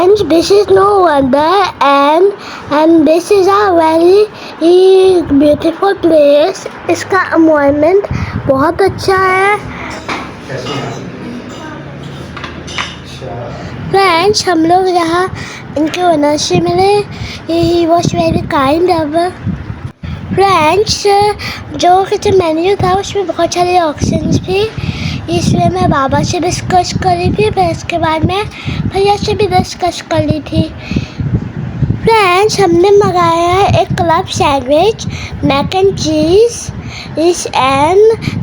Friends, this is no wonder, and this is a very beautiful place. इसका environment बहुत अच्छा है. Friends, हम लोग यहाँ इनके ओनर से मिले. He was very kind of. Friends, जो किचन मेन्यू था उसमें बहुत सारे ऑप्शंस थे, इसलिए मैं बाबा से डिस्कस कर रही थी. फिर इसके बाद मैं भैया से भी डिस्कस कर ली थी. फ्रेंड्स, हमने मंगाया है एक club sandwich, mac and cheese and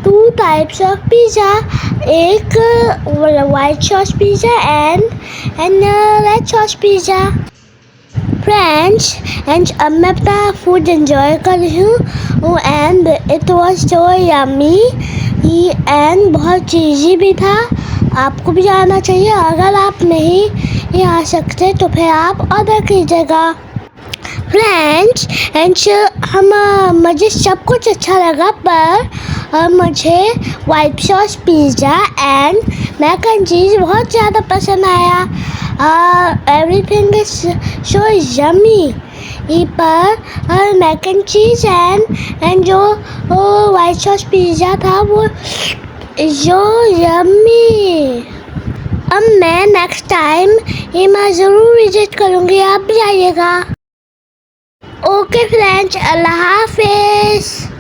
2 types of pizza, एक white sauce pizza and red sauce pizza. Friends, and अब मैं अपना फूड एंजॉय कर रही हूँ and it was so yummy and बहुत चीज़ी भी था. आपको भी जाना चाहिए. अगर आप नहीं आ सकते तो फिर आप ऑर्डर कीजिएगा. फ्रेंड्स, एंड मुझे सब कुछ अच्छा लगा, पर मुझे white sauce pizza and mac and cheese बहुत ज़्यादा पसंद आया. Everything is so yummy. पर मैक एंड चीज़ एंड जो वाइट सॉस पिज़्ज़ा था वो जो यम्मी. अब मैं नेक्स्ट टाइम ये मैं ज़रूर विजिट करूँगी. आप भी आइएगा. ओके फ्रेंड्स, अल्लाह हाफिज़.